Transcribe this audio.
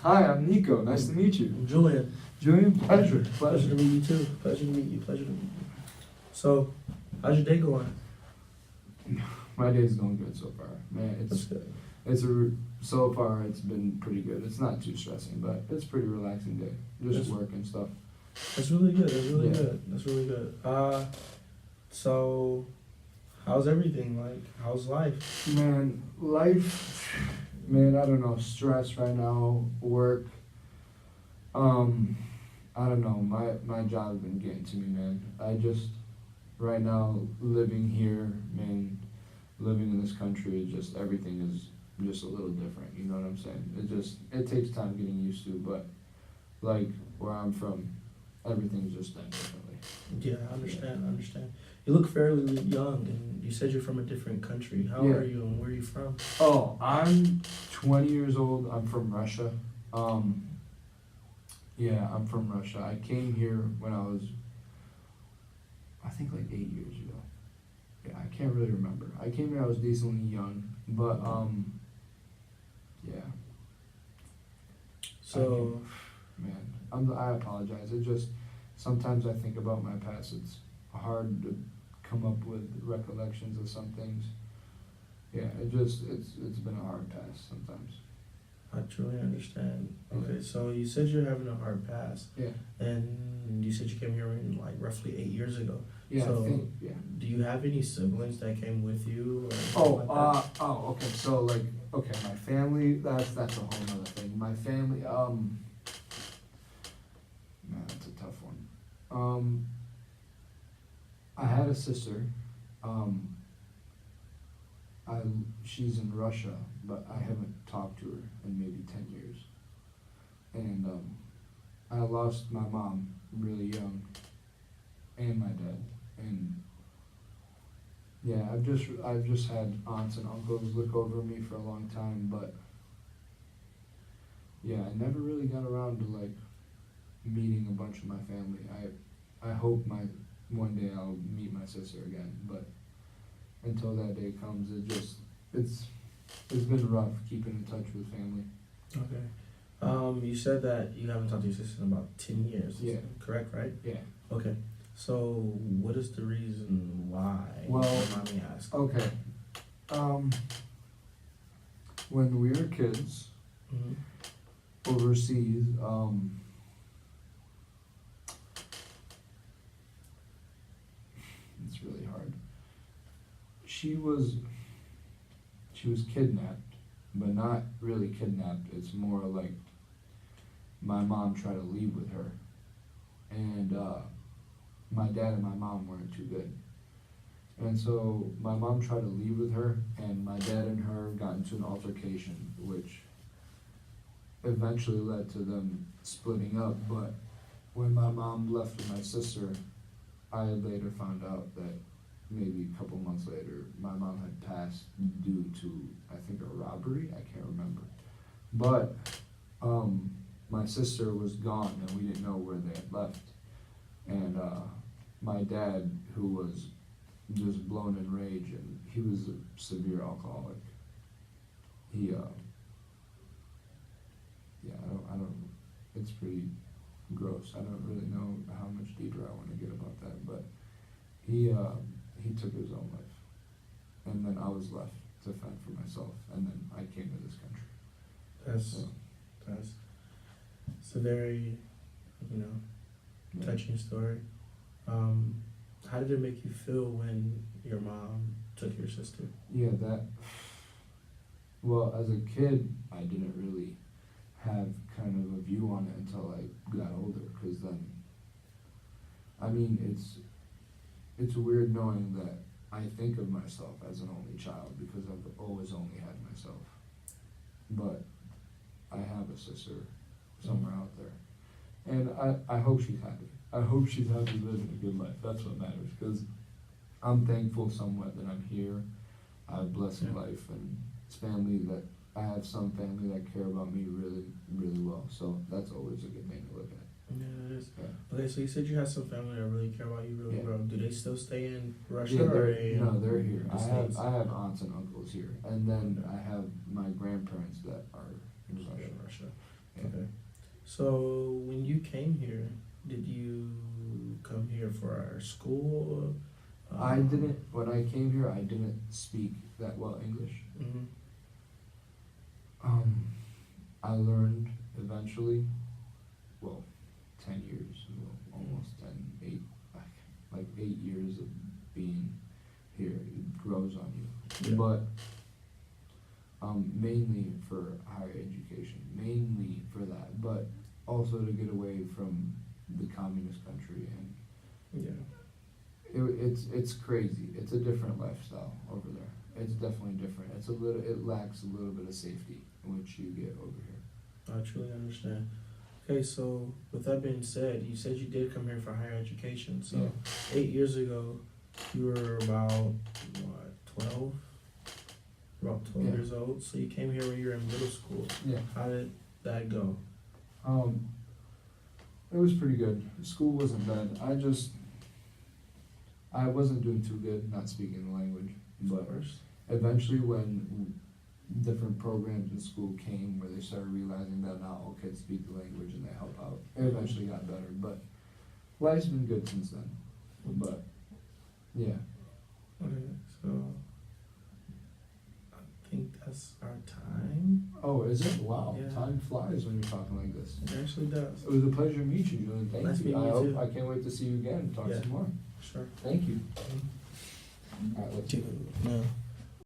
Hi, I'm Niko. Nice to meet you. Julian. Julian, pleasure. Pleasure to meet you too. Pleasure to meet you. Pleasure to meet you. So, how's your day going? My day's going good so far. Man, That's good. So far it's been pretty good. It's not too stressing, but it's a pretty relaxing day. Just work and stuff. That's really good. That's really Yeah. good. That's really good. So, how's everything? Like, how's life? Man, I don't know, stress right now, work. I don't know, my job's been getting to me, man. Right now, living here, man, living in this country, everything is just a little different, you know what I'm saying? It takes time getting used to, but, like, where I'm from, everything's just done differently. Yeah, I understand. You look fairly young, and you said you're from a different country. How Yeah. are you, and where are you from? Oh, I'm 20 years old. I'm from Russia. Yeah, I'm from Russia. I came here when I was, I think, like 8 years ago. Yeah, I can't really remember. I came here, I was decently young, but, yeah. So, I apologize. Sometimes I think about my past. It's hard to come up with recollections of some things. Yeah, it's been a hard past sometimes. I truly understand. Yeah. Okay, so you said you're having a hard past, Yeah. and you said you came here in like roughly 8 years ago. Yeah, So, I think, yeah. do you have any siblings that came with you? Or anything like that? Okay. So, like, my family. That's a whole other thing. My family. Man, that's a tough one. I had a sister. She's in Russia, but I haven't talked to her in maybe 10 years. And I lost my mom really young, and my dad. And yeah, I've just had aunts and uncles look over me for a long time, but yeah, I never really got around to like meeting a bunch of my family. I hope one day I'll meet my sister again, but until that day comes, it's been rough keeping in touch with family. Okay. You said that you haven't talked to your sister in about 10 years. Yeah. Correct, right? Yeah. Okay. So, what is the reason why? Well, Let me ask. Okay. When we were kids, Mm-hmm. overseas, it's really hard. She was kidnapped, but not really kidnapped. It's more like my mom tried to leave with her, and my dad and my mom weren't too good. And so my mom tried to leave with her, and my dad and her got into an altercation, which eventually led to them splitting up. But when my mom left with my sister, I later found out that maybe a couple months later, my mom had passed due to, I think, a robbery. I can't remember. But my sister was gone, and we didn't know where they had left. And my dad, who was just blown in rage, and he was a severe alcoholic. I don't, it's pretty gross. I don't really know how much deeper I want to get about that, but he took his own life. And then I was left to fend for myself, and then I came to this country. It's a very, touching story. How did it make you feel when your mom took your sister? Yeah, well, as a kid, I didn't really have kind of a view on it until I got older, because then, I mean, it's weird knowing that I think of myself as an only child, because I've always only had myself. But I have a sister somewhere out there, and I hope she's happy. I hope she's happy living a good life. That's what matters, because I'm thankful somewhat that I'm here. I have a blessed life, and it's family that I have some family that care about me really, really well. So that's always a good thing to look at. Yeah, it is. Yeah. Okay, so you said you have some family that really care about you really well. Do they still stay in Russia? Yeah, or they're here. States? I have aunts and uncles here, and then I have my grandparents that are in Russia. Russia. Okay. So when you came here, did you come here for our school? I didn't, when I came here, I didn't speak that well English. Mm-hmm. I learned eventually, well, 10 years, well, almost 10, 8, like 8 years of being here, it grows on you. Yeah. But mainly for higher education, mainly for that, but also to get away from the communist country, and Yeah. it's crazy. It's a different lifestyle over there. It's definitely different. It lacks a little bit of safety, which you get over here. I truly understand. Okay, so with that being said, you said you did come here for higher education. So Yeah. 8 years ago, you were about what, 12? About 12 Yeah. years old. So you came here when you were in middle school. Yeah. How did that go? It was pretty good. School wasn't bad. I wasn't doing too good, not speaking the language. But First. eventually, when different programs in school came where they started realizing that not all kids speak the language and they help out, it eventually got better. But life's been good since then. But yeah. Okay, so I think that's our time. Oh, is it? Wow. Yeah. Time flies when you're talking like this. It actually does. It was a pleasure to meet you, Julian. Thank Nice you. meeting you too. I can't wait to see you again and talk Yeah. some more. Sure. Thank you. All right, let's No.